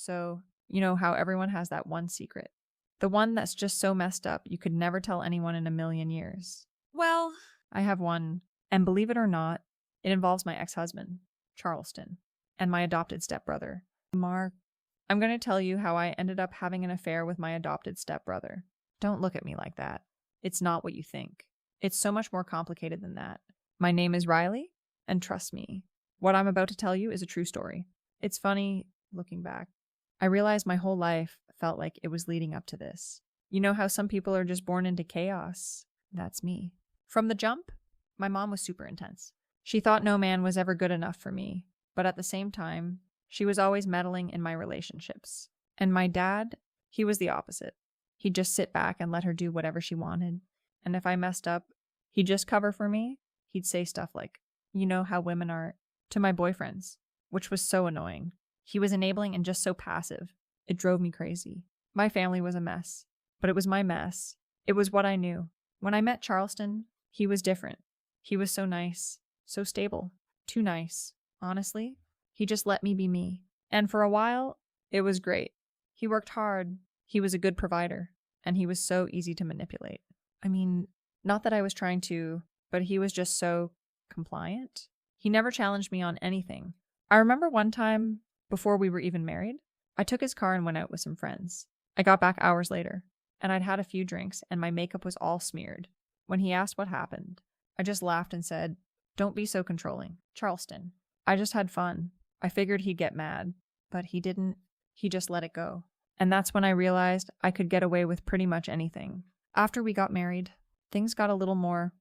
So, you know how everyone has that one secret. The one that's just so messed up you could never tell anyone in a million years. Well, I have one, and believe it or not, it involves my ex-husband, Charleston, and my adopted stepbrother, Mark. I'm going to tell you how I ended up having an affair with my adopted stepbrother. Don't look at me like that. It's not what you think. It's so much more complicated than that. My name is Riley, and trust me, what I'm about to tell you is a true story. It's funny, looking back. I realized my whole life felt like it was leading up to this. You know how some people are just born into chaos? That's me. From the jump, my mom was super intense. She thought no man was ever good enough for me, but at the same time, she was always meddling in my relationships. And my dad, he was the opposite. He'd just sit back and let her do whatever she wanted. And if I messed up, he'd just cover for me. He'd say stuff like, you know how women are, to my boyfriends, which was so annoying. He was enabling and just so passive. It drove me crazy. My family was a mess, but it was my mess. It was what I knew. When I met Charleston, he was different. He was so nice, so stable, too nice. Honestly, he just let me be me. And for a while, it was great. He worked hard. He was a good provider, and he was so easy to manipulate. I mean, not that I was trying to, but he was just so compliant. He never challenged me on anything. I remember one time, before we were even married, I took his car and went out with some friends. I got back hours later, and I'd had a few drinks, and my makeup was all smeared. When he asked what happened, I just laughed and said, "Don't be so controlling, Charleston. I just had fun. I figured he'd get mad, but he didn't. He just let it go." And that's when I realized I could get away with pretty much anything. After we got married, things got a little more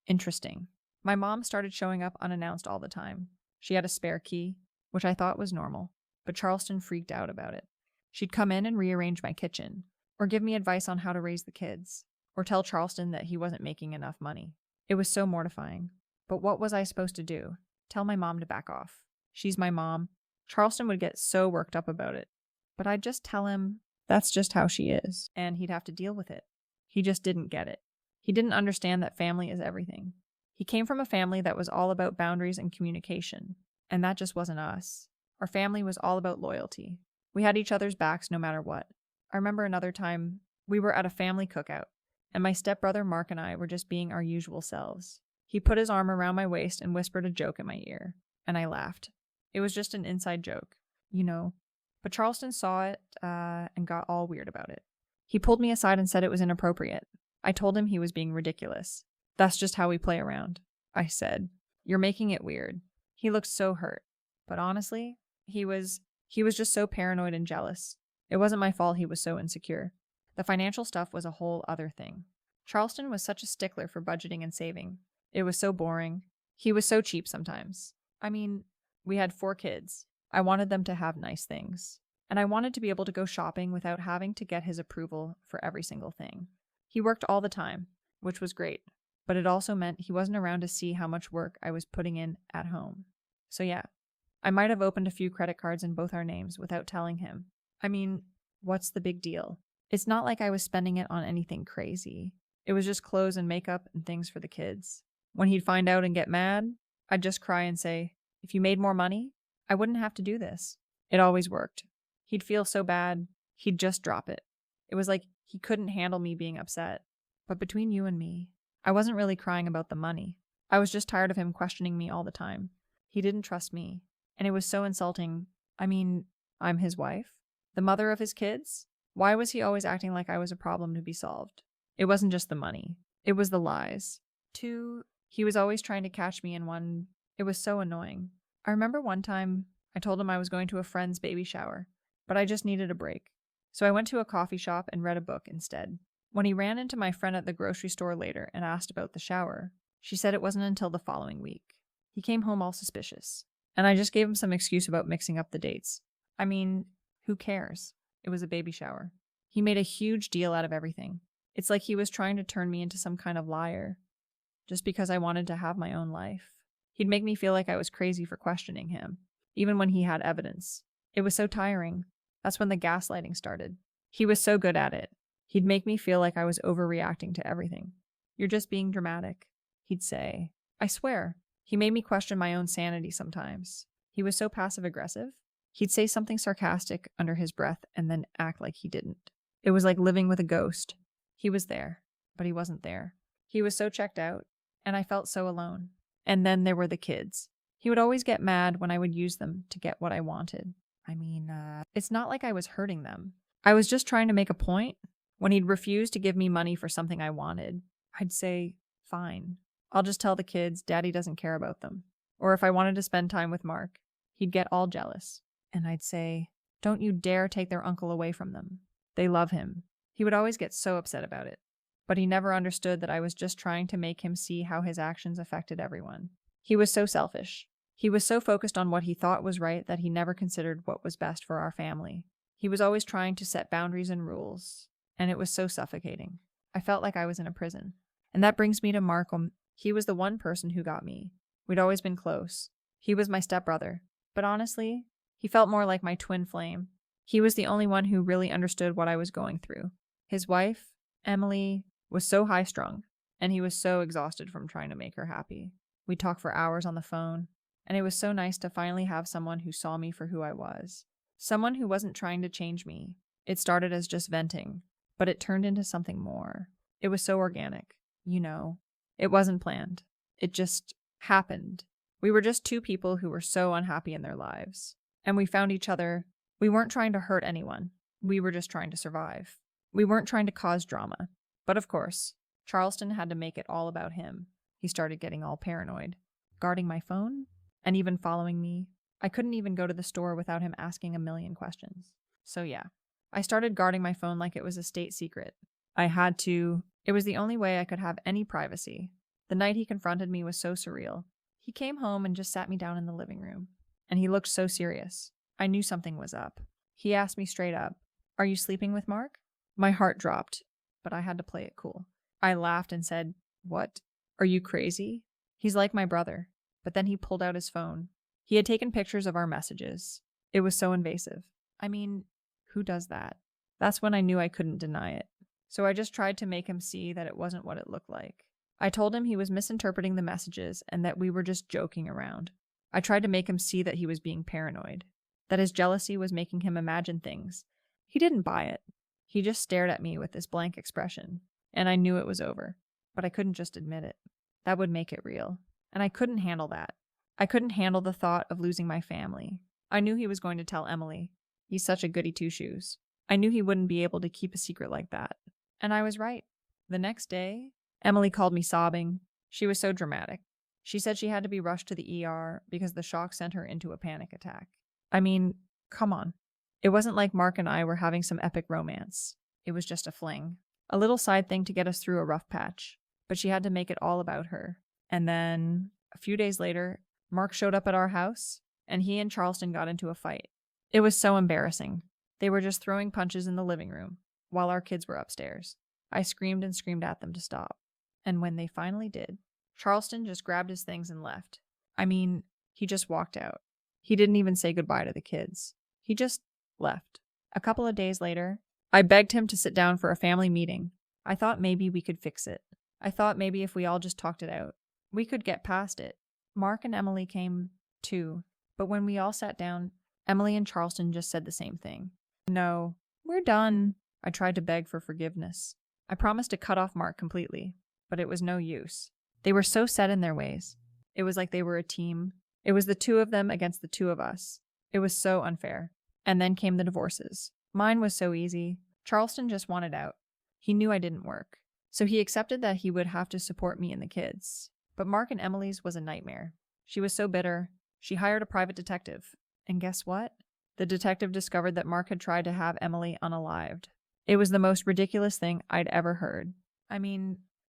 interesting. My mom started showing up unannounced all the time. She had a spare key, which I thought was normal, but Charleston freaked out about it. She'd come in and rearrange my kitchen, or give me advice on how to raise the kids, or tell Charleston that he wasn't making enough money. It was so mortifying. But what was I supposed to do? Tell my mom to back off. She's my mom. Charleston would get so worked up about it. But I'd just tell him that's just how she is, and he'd have to deal with it. He just didn't get it. He didn't understand that family is everything. He came from a family that was all about boundaries and communication, and that just wasn't us. Our family was all about loyalty. We had each other's backs no matter what. I remember another time we were at a family cookout, and my stepbrother Mark and I were just being our usual selves. He put his arm around my waist and whispered a joke in my ear, and I laughed. It was just an inside joke, you know. But Charleston saw it and got all weird about it. He pulled me aside and said it was inappropriate. I told him he was being ridiculous. That's just how we play around. I said, "You're making it weird." He looked so hurt. But honestly, he was just so paranoid and jealous. It wasn't my fault he was so insecure. The financial stuff was a whole other thing. Charleston was such a stickler for budgeting and saving. It was so boring. He was so cheap sometimes. I mean, we had 4 kids. I wanted them to have nice things. And I wanted to be able to go shopping without having to get his approval for every single thing. He worked all the time, which was great. But it also meant he wasn't around to see how much work I was putting in at home. So yeah, I might have opened a few credit cards in both our names without telling him. I mean, what's the big deal? It's not like I was spending it on anything crazy. It was just clothes and makeup and things for the kids. When he'd find out and get mad, I'd just cry and say, "If you made more money, I wouldn't have to do this." It always worked. He'd feel so bad, he'd just drop it. It was like he couldn't handle me being upset. But between you and me, I wasn't really crying about the money. I was just tired of him questioning me all the time. He didn't trust me, and it was so insulting. I mean, I'm his wife, the mother of his kids. Why was he always acting like I was a problem to be solved? It wasn't just the money. It was the lies. 2, he was always trying to catch me in one. It was so annoying. I remember one time I told him I was going to a friend's baby shower, but I just needed a break. So I went to a coffee shop and read a book instead. When he ran into my friend at the grocery store later and asked about the shower, she said it wasn't until the following week. He came home all suspicious, and I just gave him some excuse about mixing up the dates. I mean, who cares? It was a baby shower. He made a huge deal out of everything. It's like he was trying to turn me into some kind of liar, just because I wanted to have my own life. He'd make me feel like I was crazy for questioning him, even when he had evidence. It was so tiring. That's when the gaslighting started. He was so good at it. He'd make me feel like I was overreacting to everything. "You're just being dramatic," he'd say. I swear, he made me question my own sanity sometimes. He was so passive-aggressive. He'd say something sarcastic under his breath and then act like he didn't. It was like living with a ghost. He was there, but he wasn't there. He was so checked out, and I felt so alone. And then there were the kids. He would always get mad when I would use them to get what I wanted. It's not like I was hurting them. I was just trying to make a point. When he'd refuse to give me money for something I wanted, I'd say, fine. I'll just tell the kids Daddy doesn't care about them. Or if I wanted to spend time with Mark, he'd get all jealous. And I'd say, don't you dare take their uncle away from them. They love him. He would always get so upset about it. But he never understood that I was just trying to make him see how his actions affected everyone. He was so selfish. He was so focused on what he thought was right that he never considered what was best for our family. He was always trying to set boundaries and rules, and it was so suffocating. I felt like I was in a prison. And that brings me to Markham. He was the one person who got me. We'd always been close. He was my stepbrother. But honestly, he felt more like my twin flame. He was the only one who really understood what I was going through. His wife, Emily, was so high-strung, and he was so exhausted from trying to make her happy. We'd talk for hours on the phone, and it was so nice to finally have someone who saw me for who I was. Someone who wasn't trying to change me. It started as just venting, but it turned into something more. It was so organic. It wasn't planned. It just happened. We were just two people who were so unhappy in their lives. And we found each other. We weren't trying to hurt anyone. We were just trying to survive. We weren't trying to cause drama. But of course, Charleston had to make it all about him. He started getting all paranoid, guarding my phone, and even following me. I couldn't even go to the store without him asking a million questions. So yeah, I started guarding my phone like it was a state secret. I had to. It was the only way I could have any privacy. The night he confronted me was so surreal. He came home and just sat me down in the living room. And he looked so serious. I knew something was up. He asked me straight up, "Are you sleeping with Mark?" My heart dropped, but I had to play it cool. I laughed and said, "What? Are you crazy?" He's like my brother. But then he pulled out his phone. He had taken pictures of our messages. It was so invasive. Who does that? That's when I knew I couldn't deny it. So I just tried to make him see that it wasn't what it looked like. I told him he was misinterpreting the messages and that we were just joking around. I tried to make him see that he was being paranoid, that his jealousy was making him imagine things. He didn't buy it. He just stared at me with this blank expression, and I knew it was over. But I couldn't just admit it. That would make it real. And I couldn't handle that. I couldn't handle the thought of losing my family. I knew he was going to tell Emily. He's such a goody two-shoes. I knew he wouldn't be able to keep a secret like that. And I was right. The next day, Emily called me sobbing. She was so dramatic. She said she had to be rushed to the ER because the shock sent her into a panic attack. Come on. It wasn't like Mark and I were having some epic romance. It was just a fling. A little side thing to get us through a rough patch. But she had to make it all about her. And then, a few days later, Mark showed up at our house, and he and Charleston got into a fight. It was so embarrassing. They were just throwing punches in the living room, while our kids were upstairs. I screamed and screamed at them to stop. And when they finally did, Charleston just grabbed his things and left. He just walked out. He didn't even say goodbye to the kids. He just left. A couple of days later, I begged him to sit down for a family meeting. I thought maybe we could fix it. I thought maybe if we all just talked it out, we could get past it. Mark and Emily came too, but when we all sat down, Emily and Charleston just said the same thing. "No, we're done." I tried to beg for forgiveness. I promised to cut off Mark completely, but it was no use. They were so set in their ways. It was like they were a team. It was the two of them against the two of us. It was so unfair. And then came the divorces. Mine was so easy. Charleston just wanted out. He knew I didn't work. So he accepted that he would have to support me and the kids. But Mark and Emily's was a nightmare. She was so bitter. She hired a private detective. And guess what? The detective discovered that Mark had tried to have Emily unalived. It was the most ridiculous thing I'd ever heard.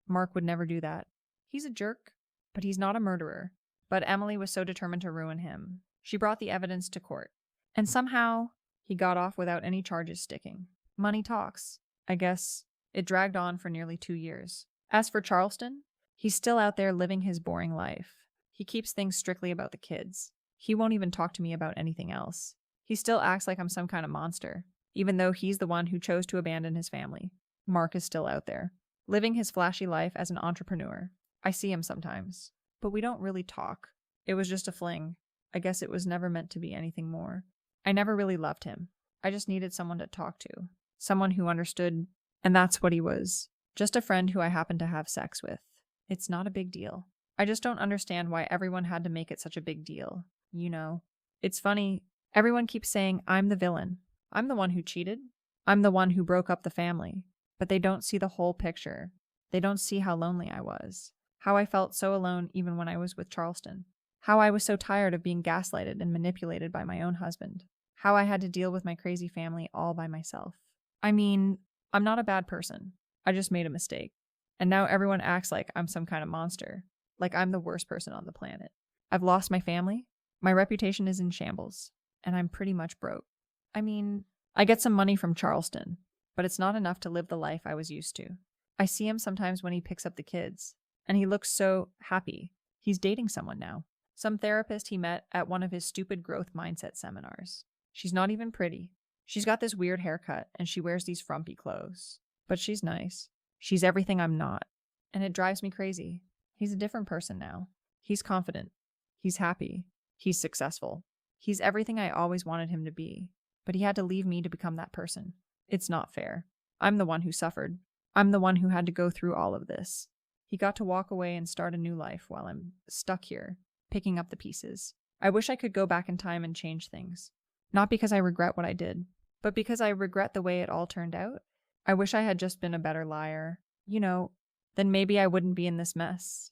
Mark would never do that. He's a jerk, but he's not a murderer. But Emily was so determined to ruin him. She brought the evidence to court. And somehow, he got off without any charges sticking. Money talks. I guess it dragged on for nearly 2 years. As for Charleston, he's still out there living his boring life. He keeps things strictly about the kids. He won't even talk to me about anything else. He still acts like I'm some kind of monster, even though he's the one who chose to abandon his family. Mark is still out there, living his flashy life as an entrepreneur. I see him sometimes, but we don't really talk. It was just a fling. I guess it was never meant to be anything more. I never really loved him. I just needed someone to talk to, someone who understood, and that's what he was. Just a friend who I happened to have sex with. It's not a big deal. I just don't understand why everyone had to make it such a big deal. You know, it's funny. Everyone keeps saying I'm the villain. I'm the one who cheated. I'm the one who broke up the family. But they don't see the whole picture. They don't see how lonely I was. How I felt so alone even when I was with Charleston. How I was so tired of being gaslighted and manipulated by my own husband. How I had to deal with my crazy family all by myself. I mean, I'm not a bad person. I just made a mistake. And now everyone acts like I'm some kind of monster. Like I'm the worst person on the planet. I've lost my family. My reputation is in shambles. And I'm pretty much broke. I mean, I get some money from Charleston, but it's not enough to live the life I was used to. I see him sometimes when he picks up the kids, and he looks so happy. He's dating someone now. Some therapist he met at one of his stupid growth mindset seminars. She's not even pretty. She's got this weird haircut, and she wears these frumpy clothes. But she's nice. She's everything I'm not. And it drives me crazy. He's a different person now. He's confident. He's happy. He's successful. He's everything I always wanted him to be. But he had to leave me to become that person. It's not fair. I'm the one who suffered. I'm the one who had to go through all of this. He got to walk away and start a new life while I'm stuck here, picking up the pieces. I wish I could go back in time and change things. Not because I regret what I did, but because I regret the way it all turned out. I wish I had just been a better liar. You know, then maybe I wouldn't be in this mess.